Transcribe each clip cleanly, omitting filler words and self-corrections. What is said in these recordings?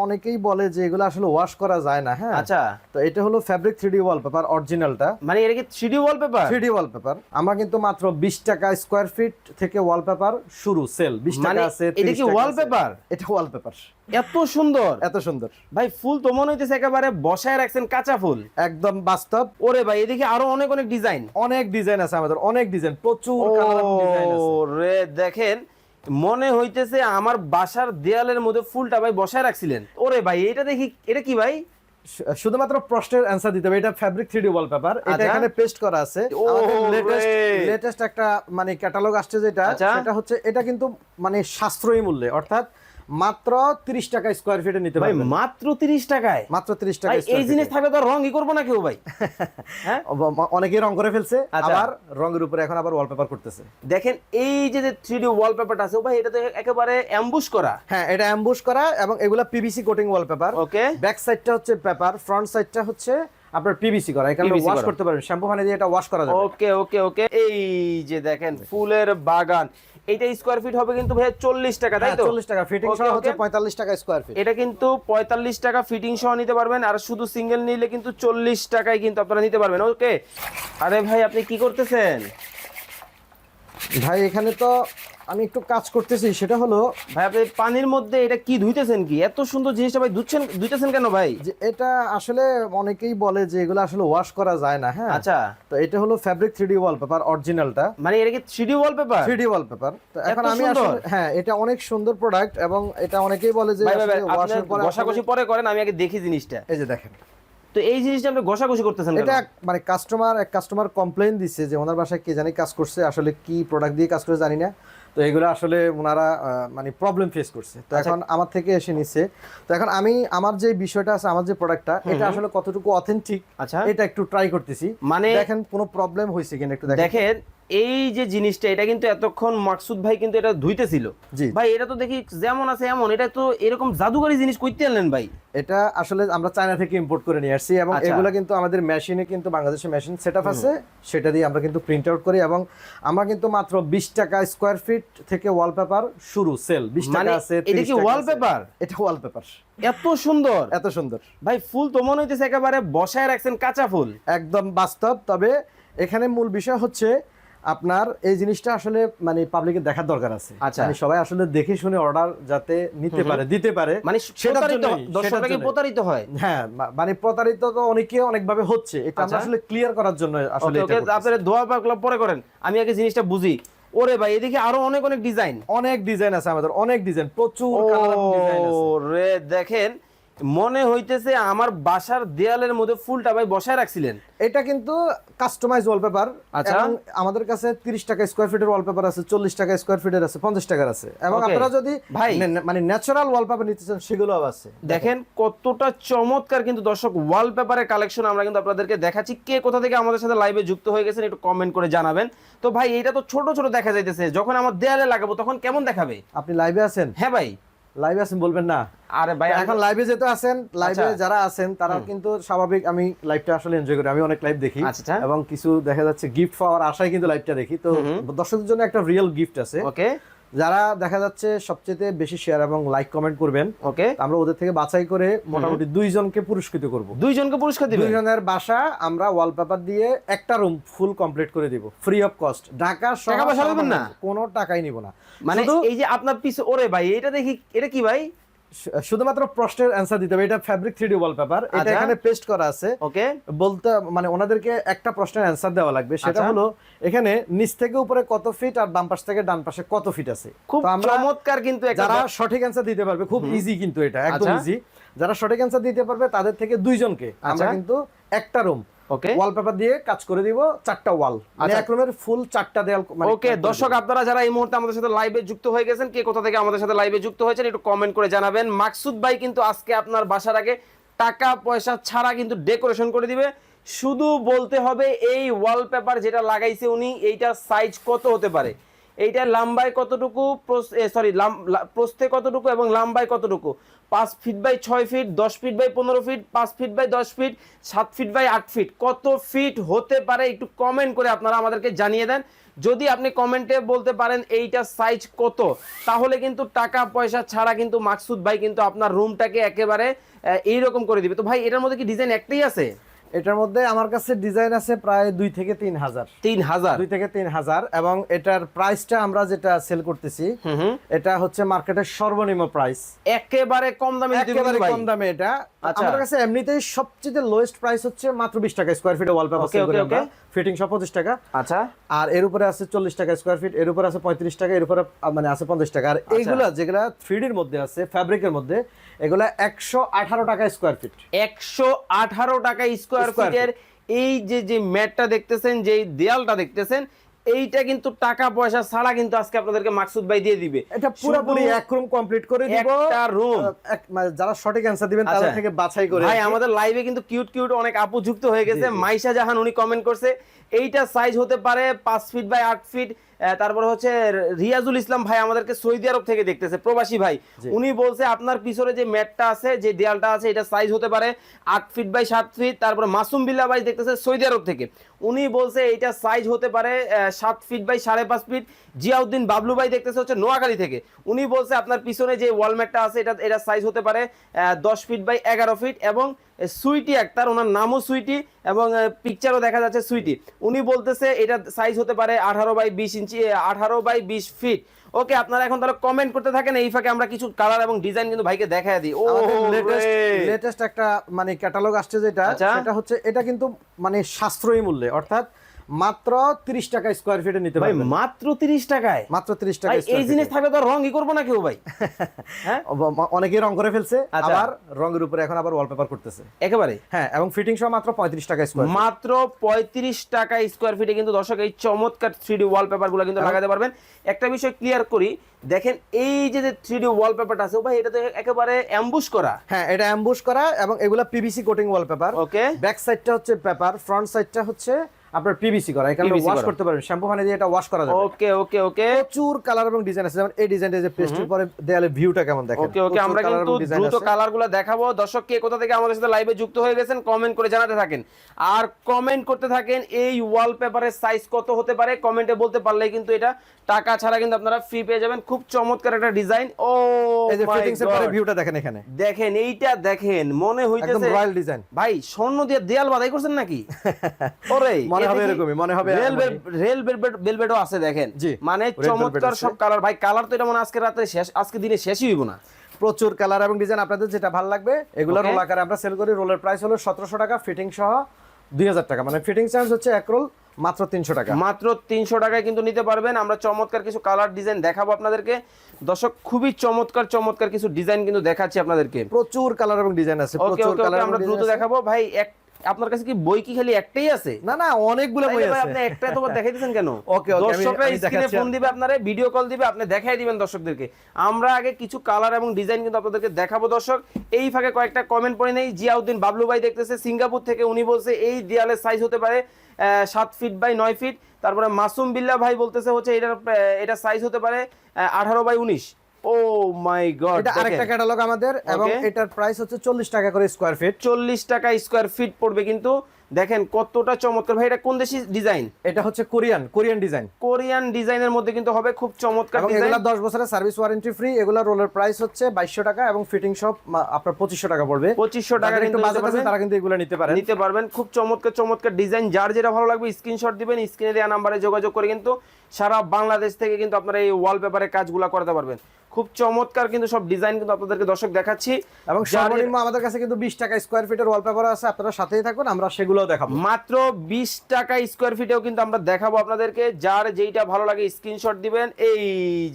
অনেকেই বলে যে এগুলো আসলে ওয়াশ করা যায় না। হ্যাঁ, আচ্ছা, তো এটা হলো ফ্যাব্রিক 3D ওয়ালপেপার অরিজিনালটা। মানে এটা কি 3D ওয়ালপেপার? 3D ওয়ালপেপার আমরা কিন্তু মাত্র 20 টাকা স্কয়ার ফিট থেকে ওয়ালপেপার শুরু, সেল 20 টাকা মানে আছে, এটা 30 কি টাকা আছে। ওয়ালপেপার? এটা ওয়ালপেপার। এত সুন্দর এত সুন্দর ভাই, ফুল তো মনে হইতেছে একেবারে বসায় রাখছেন কাঁচা ফুল। একদম বাস্তব। ওরে ভাই, এদিকে আরো অনেক অনেক ডিজাইন, অনেক ডিজাইন আছে আমাদের, অনেক ডিজাইন, প্রচুর কালার ডিজাইন আছে। রে দেখেন, মনে হইতেছে আমার বাসার দেয়ালের মধ্যে ফুলটা ভাই বসায় রাখছিলেন। ওরে ভাই, এটা দেখি, এটা কি ভাই? শুধুমাত্র প্রশ্নের অ্যানসার দিতে হবে। এটা ফ্যাব্রিক 3D ওয়ালপেপার, এটা আচ্ছা। এখানে পেস্ট করা আছে। ও আমাদের রে। লেটেস্ট একটা মানে ক্যাটালগ আসছে যেটা, আচ্ছা। সেটা হচ্ছে এটা কিন্তু মানে সাশ্রয়ী মূল্যে, অর্থাৎ মাত্র 30 টাকা স্কয়ার ফিটে নিতে ভাই পারবেন। মাত্র 30 টাকায়? মাত্র 30 টাকা ভাই, এই স্কয়ার জিনিস ফিটে। থাকলে তো রঙই করবো না কেউ ভাই। হ্যাঁ, অনেকেই রং করে ফেলছে, আচ্ছা। আবার রঙের উপরে এখন আবার ওয়ালপেপার করতেছে। দেখেন এই যে 3D ওয়ালপেপারটা আছে ভাই, এটা তো একেবারে অ্যাম্বুশ করা। হ্যাঁ, এটা অ্যাম্বুশ করা এবং এগুলা পিভিসি কোটিং ওয়ালপেপার। ওকে, ব্যাক সাইডটা হচ্ছে পেপার, ফ্রন্ট সাইডটা হচ্ছে আপনার পিভিসি করা। এখানে PVC ওয়াশ করা। করতে পারবেন, শ্যাম্পু পানি দিয়ে এটা ওয়াশ করা যাবে। ওকে ওকে ওকে। এই যে দেখেন ফুলের বাগান, এইটা স্কয়ার ফিট হবে কিন্তু ভাই 40 টাকা, তাই তো? 40 টাকা ফিটিং সহ হচ্ছে 45 টাকা স্কয়ার ফিট। এটা কিন্তু 45 টাকা ফিটিং সহ নিতে পারবেন, আর শুধু সিঙ্গেল নিলে কিন্তু 40 টাকায় কিন্তু আপনারা নিতে পারবেন। ওকে। আরে ভাই, আপনি কি করতেছেন? ভাই এখানে তো আমি একটু কাজ করতেছি, সেটা হলো ভাই আপনি পানির মধ্যে এটা কি ধুইতেছেন? কি এত সুন্দর জিনিসটা ভাই ধুইতেছেন কেন ভাই? যে এটা আসলে অনেকেই বলে যে এগুলো আসলে ওয়াশ করা যায় না। হ্যাঁ, আচ্ছা, তো এটা হলো ফ্যাব্রিক 3D ওয়ালপেপার অরিজিনালটা। মানে এটা কি 3D ওয়ালপেপার? 3D wallpaper. তো এখন এত আমি সুন্দর? আসলে হ্যাঁ, এটা অনেক সুন্দর প্রোডাক্ট এবং এটা অনেকেই বলে যে ভাই ভাই ভাই, আসলে ওয়াশের আপনি পরে ঘষাঘষি পরে করেন, আমি আগে দেখি জিনিসটা। এই যে দেখেন, তো এই জিনিসটা আপনি ঘষাঘষি করতেছেন কেন? এটা মানে এক কাস্টমার কমপ্লেইন দিচ্ছে যে ওনার বাসায় কে জানি কাজ করছে, আসলে কি প্রোডাক্ট দিয়ে কাজ করছে জানি না। তো এগুলো আসলে ওনারা মানে প্রবলেম ফেস করছে, তো আচ্ছা। এখন আমার থেকে এসে নিচ্ছে। তো এখন আমি আমার যে বিষয়টা আছে, আমার যে প্রোডাক্টটা, এটা আসলে কতটুকু অথেন্টিক আচ্ছা, এটা একটু ট্রাই করতেছি। মানে দেখেন কোনো প্রবলেম হয়েছে কিনা একটু দেখেন। দেখেন এই যে জিনিসটা, এটা কিন্তু এতক্ষণ মাকসুদ ভাই কিন্তু এটা ধুইতেছিল। জি ভাই এটা তো দেখি যেমন আছে এমন, এটা তো এরকম জাদুকরি জিনিস কইতে আনলেন ভাই? এটা আসলে আমরা চায়না থেকে ইম্পোর্ট করে নিয়ে আসছি এবং আচ্ছা। এগুলো কিন্তু আমাদের মেশিনে কিন্তু বাংলাদেশে মেশিন সেটআপ আছে, সেটা দিয়ে আমরা কিন্তু প্রিন্ট আউট করি এবং আমরা কিন্তু মাত্র 20 টাকা স্কয়ার ফিট থেকে ওয়ালপেপার শুরু, সেল 20 টাকা মানে আছে, এটা 30 কি টাকা আছে। ওয়ালপেপার? এটা ওয়ালপেপার। এত সুন্দর এত সুন্দর ভাই, ফুল তো মনে হইতেছে একেবারে বসায় রাখছেন কাঁচা ফুল। একদম বাস্তব। তবে এখানে মূল বিষয় হচ্ছে আপনার এই জিনিসটা আসলে মানে পাবলিকের দেখার দরকার আছে। আচ্ছা। মানে সবাই আসলে দেখে শুনে অর্ডার যাতে নিতে পারে, দিতে পারে, মানে সেটার প্রতারিত, জন্যই, দর্শকরা সেটার কি জন্যই। প্রতারিত হয়? হ্যাঁ, মানে প্রতারিত তো অনেকে অনেকভাবে হচ্ছে, এটা আমরা আচ্ছা। আসলে ক্লিয়ার করার জন্য আসলে ওকে এটা ওকে, করতেছি। আপনারা দোয়া পাকলা পরে করেন, আমি আগে জিনিসটা বুঝি। ওরে ভাই, এদিকে আরো অনেক অনেক ডিজাইন, অনেক ডিজাইন আছে আমাদের, অনেক ডিজাইন, প্রচুর কালার ডিজাইন আছে। রে দেখেন, মনে হইতেছে আমার বাসার দেয়ালের মধ্যে ফুলটা ভাই বসায় রাখছিলেন। এটা কিন্তু কাস্টমাইজ ওয়ালপেপার। আচ্ছা। এবং আমাদের কাছে 30 টাকা স্কয়ার ফিটের ওয়ালপেপার আছে, 40 টাকা স্কয়ার ফিটের আছে, 50 টাকার আছে এবং Okay. আপনারা যদি ভাই, মানে ন্যাচারাল ওয়ালপেপার নিতে চান সেগুলোও আছে। দেখেন কতটা চমৎকার কিন্তু দর্শক ওয়ালপেপারের কালেকশন আমরা কিন্তু আপনাদেরকে দেখাচ্ছি। কে কোথা থেকে আমাদের সাথে লাইভে যুক্ত হয়ে গেছেন একটু কমেন্ট করে জানাবেন। তো ভাই এটা তো ছোট ছোট দেখা যাইতেছে, যখন আমার দেয়ালে লাগাবো তখন কেমন দেখাবে? আপনি লাইভে আছেন? হ্যাঁ ভাই। লাইভে আছেন বলবেন না? আরে ভাই এখন লাইভে যেতে আছেন, লাইভে আচ্ছা। যারা আছেন তারা কিন্তু স্বাভাবিক, আমি লাইভটা আসলে এনজয় করি, আমি অনেক লাইভ দেখি আচ্ছা। এবং কিছু দেখা যাচ্ছে গিফট পাওয়ার আশায় কিন্তু লাইভটা দেখি। তো দর্শকদের জন্য একটা রিয়েল গিফট আছে। ওকে যারা দেখা যাচ্ছে সবচেয়ে বেশি শেয়ার এবং লাইক কমেন্ট করবেন, ওকে, আমরা ওদের থেকে বাছাই করে মোটামুটি 2 জনকে পুরস্কৃত করব। 2 জনকে পুরস্কার 2 দিবেন? জনের বাসা আমরা ওয়ালপেপার দিয়ে একটা রুম ফুল কমপ্লিট করে দিব, ফ্রি অফ কস্ট। ঢাকা শহর টাকা পয়সা নেবেন না? কোনো টাকাই নিব না। মানে শুধু এই যে আপনার পিছে, ওরে ভাই এটা দেখি, এটা কি ভাই? শুধুমাত্র প্রশ্নের অ্যানসার দিতে হবে। এটা ফ্যাব্রিক 3D ওয়ালপেপার, এটা আচ্ছা। এখানে পেস্ট করা আছে। ওকে, বলতে মানে ওনাদেরকে একটা প্রশ্নের অ্যানসার দেওয়া লাগবে, সেটা আচ্ছা। হলো এখানে নিচ থেকে উপরে কত ফিট আর বাম পাশ থেকে ডান পাশে কত ফিট আছে। খুব তো আমরা চমৎকার কিন্তু একটা যারা সঠিক অ্যানসার দিতে পারবে, খুব ইজি কিন্তু এটা একদম আচ্ছা। ইজি, যারা সঠিক অ্যানসার দিতে পারবে তাদের থেকে 2 জনকে আমরা আচ্ছা। কিন্তু একটা রুম ওকে ওয়ালপেপার দিয়ে কাজ করে দিব, 4টা ওয়াল, মানে আচ্ছা। এক রুমের ফুল 4টা দেয়াল। ওকে দর্শক, আপনারা যারা এই মুহূর্তে আমাদের সাথে লাইভে যুক্ত হয়ে গেছেন, কে কোথা থেকে আমাদের সাথে লাইভে যুক্ত হয়েছেন একটু কমেন্ট করে জানাবেন। মাকসুদ ভাই কিন্তু আজকে আপনার বাসার আগে টাকা পয়সা ছাড়া কিন্তু ডেকোরেশন করে দিবে। শুধু বলতে হবে এই ওয়ালপেপার যেটা লাগাইছে উনি, এইটার সাইজ কত হতে পারে, এইটা লম্বায় কতটুকু, প্রস্থে কতটুকু এবং লম্বায় কতটুকু, 5 feet by 6 feet, 10 feet by 15 feet, 5 feet by 10 feet, 7 feet by 8 feet, কত ফিট হতে পারে একটু কমেন্ট করে আপনারা আমাদেরকে জানিয়ে দেন। যদি আপনি কমেন্টে বলতে পারেন এইটা সাইজ কত, তাহলে কিন্তু টাকা পয়সা ছাড়া কিন্তু মাকসুদ ভাই কিন্তু আপনার রুমটাকে একেবারে এইরকম করে দিবে। তো ভাই এটার মধ্যে কি ডিজাইন একটাই আছে? এটার মধ্যে আমার কাছে ডিজাইন আছে প্রায় 2 থেকে 3,000। 3,000? 2 থেকে 3,000, এবং এটার প্রাইসটা আমরা যেটা সেল করতেছি এটা হচ্ছে মার্কেটের সর্বনিম্ন প্রাইস, একেবারে কম দামে দিতে একেবারে ভাই? কম দামে এটা। আচ্ছা। আমাদের কাছে এমনিতেই সবচেয়ে লোয়েস্ট প্রাইস হচ্ছে মাত্র 20 টাকা স্কয়ার ফিটে ওয়ালপেপার সেল করি আমরা, ফিটিং সহ 25 টাকা। আচ্ছা। আর এর উপরে আছে 40 টাকা স্কয়ার ফিট, এর উপরে আছে 35 টাকা, এর উপরে মানে আছে 50 টাকা। আর এইগুলা যেগুলা 3D এর মধ্যে আছে, ফ্যাব্রিকের মধ্যে, এগুলা 118 টাকা স্কয়ার ফিট। 118 টাকা স্কয়ার ফিটের এই যে ম্যাটটা দেখতেছেন, যে দেয়ালটা দেখতেছেন, এইটা কিন্তু টাকা পয়সা ছাড়া কিন্তু আজকে আপনাদেরকে মাকসুদ ভাই দিয়ে দিবে। এটা পুরোপুরি এক রুম কমপ্লিট করে দিব। একটা রুম মানে যারা সঠিক অ্যানসার দিবেন তাদের থেকে বাছাই করে। ভাই আমাদের লাইভে কিন্তু কিউট অনেক আপু যুক্ত হয়ে গেছে। মাইশা জাহান উনি কমেন্ট করছে এইটা সাইজ হতে পারে 5 ফিট বাই 8 ফিট। তারপরে হচ্ছে রিয়াজুল ইসলাম ভাই আমাদেরকে সৌদি আরব থেকে দেখতেছে, প্রবাসী ভাই, উনি বলছে আপনার পিছনে যে ম্যাটটা আছে, যে দেয়ালটা আছে, এটা সাইজ হতে পারে 8 ফিট বাই 7 ফিট। তারপরে মাসুম বিল্লাহ ভাই দেখতেছে সৌদি আরব থেকে, উনি বলছে এইটা সাইজ হতে পারে 7 feet by 5.5 feet. Ziauddin Bablu ভাই দেখতেছে হচ্ছে নোয়াখালী থেকে, উনি বলছে আপনার পিছনে যে ওয়াল ম্যাটটা আছে এটা সাইজ হতে পারে 10 ফিট বাই 11 ফিট। এবং সুইটি আক্তার, ওনার নামও সুইটি এবং পিকচারও দেখা যাচ্ছে সুইটি, উনি বলতেছে এটা সাইজ হতে পারে 18 বাই 20 ইঞ্চি, 18 বাই 20 ফিট। ওকে, আপনারা এখন তাহলে কমেন্ট করতে থাকেন, এই ফাঁকে আমরা কিছু কালার এবং ডিজাইন কিন্তু ভাইকে দেখায় দিই। ও লেটেস্ট একটা মানে ক্যাটালগ আসছে যেটা, সেটা হচ্ছে এটা কিন্তু মানে সাশ্রয়ী মূল্যে, অর্থাৎ মাত্র 30 টাকা স্কয়ার ফিটে নিতে পারবেন। মাত্র 30 টাকায়? মাত্র 30 টাকা। এই জিনিস থাকলে তো রংই করবো না কেউ ভাই। হ্যাঁ, অনেকেই রং করে ফেলছে, আবার রঙের উপরে এখন আবার ওয়ালপেপার করতেছে একেবারে। হ্যাঁ, এবং ফিটিং সহ মাত্র 35 টাকা স্কয়ার। মাত্র 35 টাকা স্কয়ার ফিটে কিন্তু দর্শক এই চমৎকার 3D ওয়ালপেপার গুলো কিন্তু লাগাতে পারবেন। একটা বিষয় ক্লিয়ার করি, দেখেন এই যে 3D ওয়ালপেপারটা আছে ভাই, এটা তো একেবারে অ্যাম্বুশ করা। হ্যাঁ, এটা অ্যাম্বুশ করা, এবং এগুলা পিভিসি কোটিং ওয়ালপেপার। ওকে, ব্যাক সাইডটা হচ্ছে পেপার, ফ্রন্ট সাইডটা হচ্ছে আপনার পিভিসি করা, এখানে ওয়াশ করতে পারবেন, শ্যাম্পু পানি দিয়ে এটা ওয়াশ করা যাবে। ওকে ওকে ওকে, প্রচুর কালার এবং ডিজাইন আছে, যেমন এই ডিজাইনটা যে পেস্টের পরে দেয়ালে ভিউটা কেমন দেখেন। ওকে ওকে, আমরা কিন্তু দ্রুত কালারগুলো দেখাবো। দর্শক কে কোথা থেকে আমাদের সাথে লাইভে যুক্ত হয়ে গেছেন কমেন্ট করে জানাতে থাকেন, আর কমেন্ট করতে থাকেন এই ওয়ালপেপারের সাইজ কত হতে পারে। কমেন্টে বলতে পারলেই কিন্তু এটা টাকা ছাড়া কিন্তু আপনারা ফ্রি পেয়ে যাবেন। খুব চমৎকার একটা ডিজাইন। ও এই যে ফিটিংস এর পরে ভিউটা দেখেন, এখানে দেখেন, এইটা দেখেন, মনে হইতেছে একদম রয়্যাল ডিজাইন। ভাই স্বর্ণ দিয়ে দেয়াল বাঁধাই করছেন নাকি? ওরে মনে হবে এরকমই, মনে হবে রেল ভেলভেটও আছে দেখেন, মানে চমৎকার সব কালার। ভাই কালার তো এটা মনে আজকে রাতে শেষ, আজকে দিনে শেষই হইব না। প্রচুর কালার এবং ডিজাইন, আপনাদের যেটা ভালো লাগবে এগুলো রোল আকারে আমরা সেল করি। রোলের প্রাইস হলো 1700 টাকা, ফিটিং সহ 2000 টাকা, মানে ফিটিং চার্জ হচ্ছে এক রোল মাত্র 300 টাকা। মাত্র 300 টাকায় কিন্তু নিতে পারবেন। আমরা চমৎকার কিছু কালার ডিজাইন দেখাবো আপনাদেরকে। দর্শক খুবই চমৎকার কিছু ডিজাইন কিন্তু দেখাচ্ছি আপনাদেরকে। প্রচুর কালার এবং ডিজাইন আছে, প্রচুর কালার আমরা দ্রুত দেখাবো। ভাই আপনার কাছে কি বই কি খালি একটাই আছে? না না, অনেকগুলো বই আছে। আপনি একটা তো দেখাই দিয়েছেন কেন? ওকে, দর্শকরা স্ক্রিনে ফোন দিবে, আপনারা ভিডিও কল দিবে, আপনি দেখাই দিবেন দর্শকদেরকে। আমরা আগে কিছু কালার এবং ডিজাইন কিন্তু আপনাদেরকে দেখাবো দর্শক। এই ফাঁকে কয়েকটা কমেন্ট পড়ে নেই। জিয়াউদ্দিন বাবলু ভাই দেখতেছে সিঙ্গাপুর থেকে, উনি বলছে এই দেয়ালের সাইজ হতে পারে 7 ফিট বাই 9 ফিট। তারপরে মাসুম বিল্লাহ ভাই বলতেছে হচ্ছে এটা সাইজ হতে পারে 18 বাই 19। ও মাই গড, এটা আরেকটা ক্যাটালগ আমাদের, এবং এটার প্রাইস হচ্ছে 40 টাকা করে স্কয়ার ফিট। 40 টাকা স্কয়ার ফিট পড়বে কিন্তু। দেখেন কতটা চমৎকার। ভাই এটা কোন দেশি ডিজাইন? এটা হচ্ছে কোরিয়ান ডিজাইনের মধ্যে কিন্তু হবে, খুব চমৎকার ডিজাইন। এগুলা 10 বছরের সার্ভিস ওয়ারেন্টি ফ্রি। এগুলা রোলের প্রাইস হচ্ছে 2200 টাকা, এবং ফিটিং সব আপনার 2500 টাকা পড়বে। 2500 টাকা কিন্তু বাজেট আছে, তারা কিন্তু এগুলা নিতে পারবেন। খুব চমৎকার ডিজাইন। যার যেটা ভালো লাগবে স্ক্রিনশট দিবেন, স্ক্রিনে দেওয়া নম্বরে যোগাযোগ করে কিন্তু সারা বাংলাদেশ থেকে কিন্তু আপনারা এই ওয়ালপেপারের কাজগুলো করতে পারবেন। খুব চমৎকার কিন্তু সব ডিজাইন কিন্তু আপনাদেরকে দর্শক দেখাচ্ছি। এবং সর্বনিম্ন আমাদের কাছে কিন্তু 20 টাকা স্কয়ার ফিটের ওয়ালপেপার আছে, আপনারা সাথেই থাকুন, আমরা সেগুলোও দেখাবো। মাত্র 20 টাকা স্কয়ার ফিটেও কিন্তু আমরা দেখাবো আপনাদেরকে। যার যেইটা ভালো লাগে স্ক্রিনশট দিবেন। এই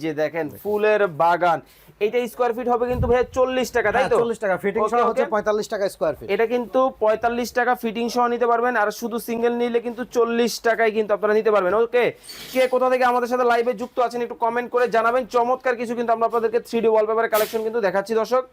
যে দেখেন ফুলের বাগান, এইটা স্কয়ার ফিট হবে কিন্তু ভাই 40 টাকা, তাই তো? 40 টাকা ফিটিং সহ হচ্ছে 45 টাকা স্কয়ার ফিট। এটা কিন্তু 45 টাকা ফিটিং সহ নিতে পারবেন, আর শুধু সিঙ্গেল নিলে কিন্তু 40 টাকায় কিন্তু আপনারা নিতে পারবেন। ওকে, কে কোথা থেকে আমাদের সাথে লাইভে যুক্ত আছেন একটু কমেন্ট করে জানাবেন। চমৎকার কিছু কিন্তু আমরা আপনাদেরকে 3D ওয়ালপেপারের কালেকশন কিন্তু দেখাচ্ছি দর্শক।